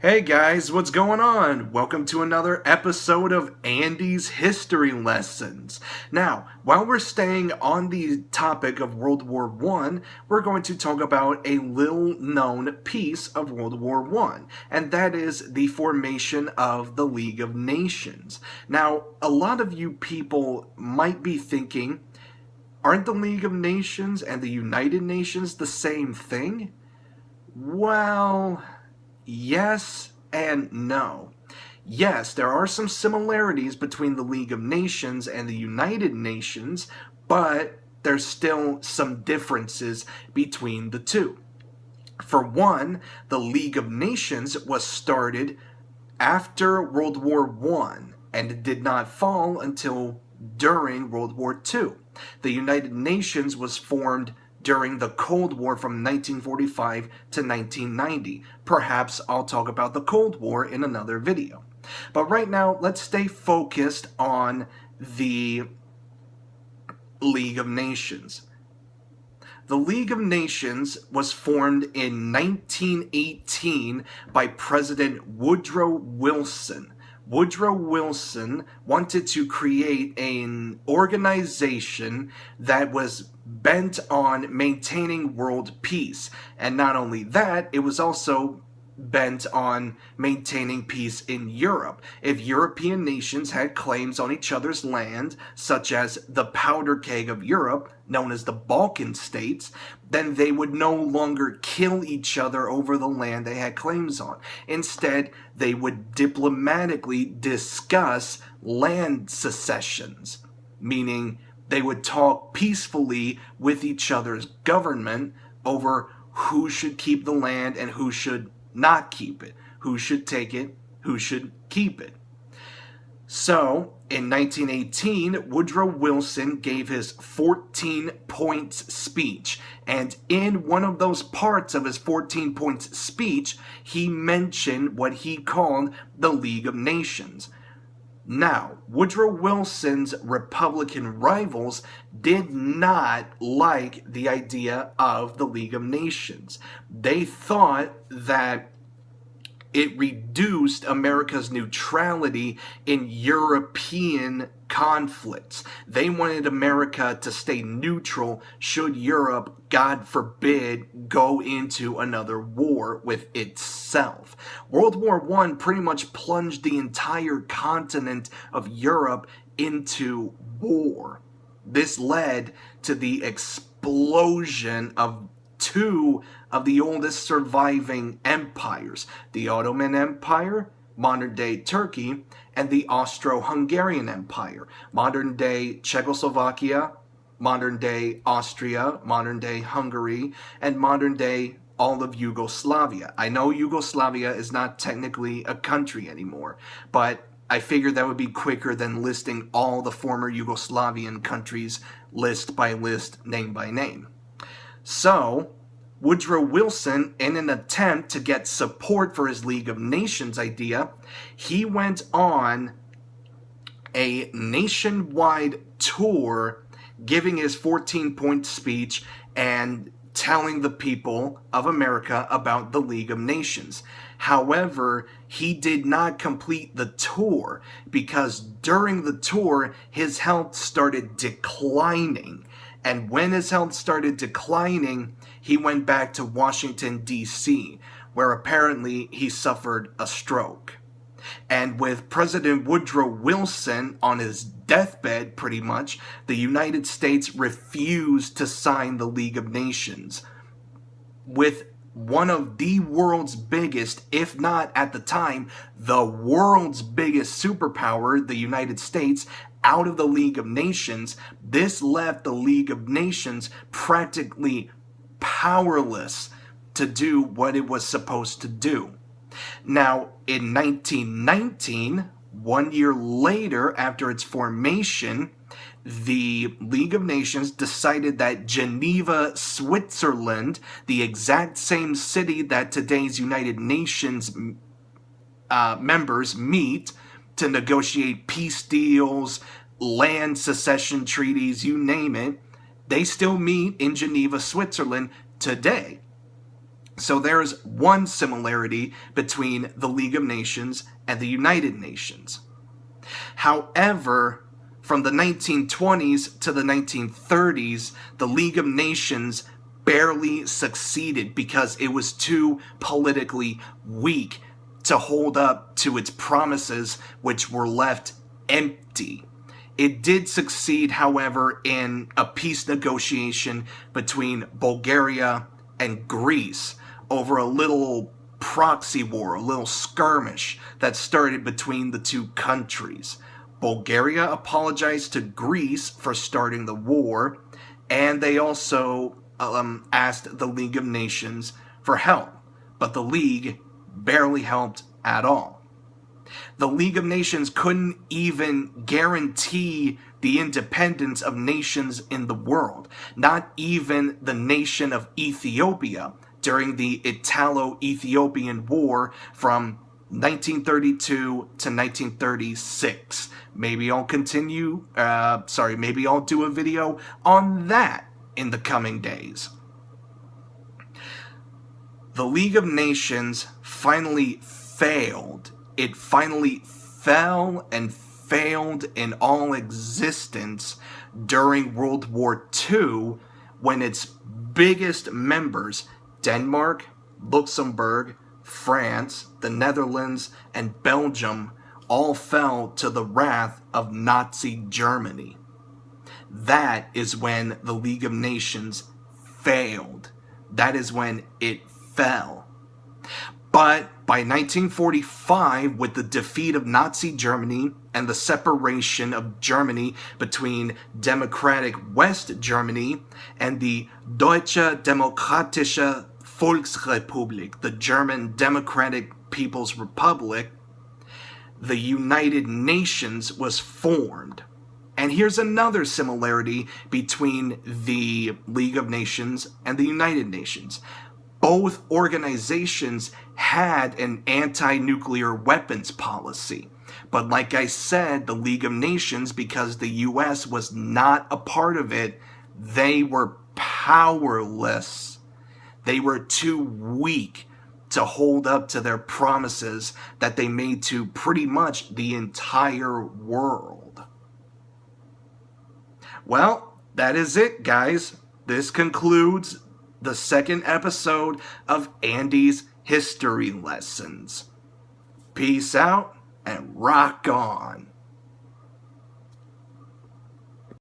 Hey guys, what's going on? Welcome to another episode of Andy's History Lessons. Now, while we're staying on the topic of World War I, we're going to talk about a little known piece of World War I, and that is the formation of the League of Nations. Now, a lot of you people might be thinking, aren't the League of Nations and the United Nations the same thing? Well, yes and no. Yes, there are some similarities between the League of Nations and the United Nations, but there's still some differences between the two. For one, the League of Nations was started after World War I, and it did not fall until during World War II. The United Nations was formed during the Cold War from 1945 to 1990. Perhaps I'll talk about the Cold War in another video. But right now, let's stay focused on the League of Nations. The League of Nations was formed in 1918 by President Woodrow Wilson. Woodrow Wilson wanted to create an organization that was bent on maintaining world peace. And not only that, it was also bent on maintaining peace in Europe. If European nations had claims on each other's land, such as the powder keg of Europe, known as the Balkan states, then they would no longer kill each other over the land they had claims on. Instead, they would diplomatically discuss land secessions, meaning they would talk peacefully with each other's government over who should keep the land and who should not keep it, who should take it, who should keep it. So, in 1918, Woodrow Wilson gave his 14 points speech, and in one of those parts of his 14 points speech, he mentioned what he called the League of Nations. Now, Woodrow Wilson's Republican rivals did not like the idea of the League of Nations. They thought that it reduced America's neutrality in European conflicts. They wanted America to stay neutral should Europe, God forbid, go into another war with itself. World War I pretty much plunged the entire continent of Europe into war. This led to the explosion of two of the oldest surviving empires, the Ottoman Empire, modern-day Turkey, and the Austro-Hungarian Empire, modern-day Czechoslovakia, modern-day Austria, modern-day Hungary, and modern-day all of Yugoslavia. I know Yugoslavia is not technically a country anymore, but I figured that would be quicker than listing all the former Yugoslavian countries list by list, name by name. So, Woodrow Wilson, in an attempt to get support for his League of Nations idea, he went on a nationwide tour giving his 14-point speech and telling the people of America about the League of Nations. However, he did not complete the tour because during the tour, his health started declining. And when his health started declining, he went back to Washington, D.C., where apparently he suffered a stroke. And with President Woodrow Wilson on his deathbed, pretty much, the United States refused to sign the League of Nations. With one of the world's biggest, if not at the time, the world's biggest superpower, the United States, out of the League of Nations, this left the League of Nations practically powerless to do what it was supposed to do. Now, in 1919, 1 year later after its formation, the League of Nations decided that Geneva, Switzerland, the exact same city that today's United Nations members meet to negotiate peace deals, land secession treaties, you name it, they still meet in Geneva, Switzerland today. So there's one similarity between the League of Nations and the United Nations. However, from the 1920s to the 1930s, the League of Nations barely succeeded because it was too politically weak to hold up to its promises, which were left empty. It did succeed, however, in a peace negotiation between Bulgaria and Greece over a little proxy war, a little skirmish that started between the two countries. Bulgaria apologized to Greece for starting the war, and they also asked the League of Nations for help, but the League barely helped at all. The League of Nations couldn't even guarantee the independence of nations in the world, not even the nation of Ethiopia during the Italo-Ethiopian War from 1932 to 1936. Maybe I'll maybe I'll do a video on that in the coming days. The League of Nations finally failed. It finally fell and failed in all existence during World War II, when its biggest members, Denmark, Luxembourg, France, the Netherlands, and Belgium, all fell to the wrath of Nazi Germany. That is when the League of Nations failed. That is when it fell. But by 1945, with the defeat of Nazi Germany and the separation of Germany between Democratic West Germany and the Deutsche Demokratische Volksrepublik, the German Democratic People's Republic, the United Nations was formed. And here's another similarity between the League of Nations and the United Nations. Both organizations had an anti-nuclear weapons policy. But like I said, the League of Nations, because the US was not a part of it, they were powerless. They were too weak to hold up to their promises that they made to pretty much the entire world. Well, that is it, guys. This concludes the second episode of Andy's History Lessons. Peace out and rock on.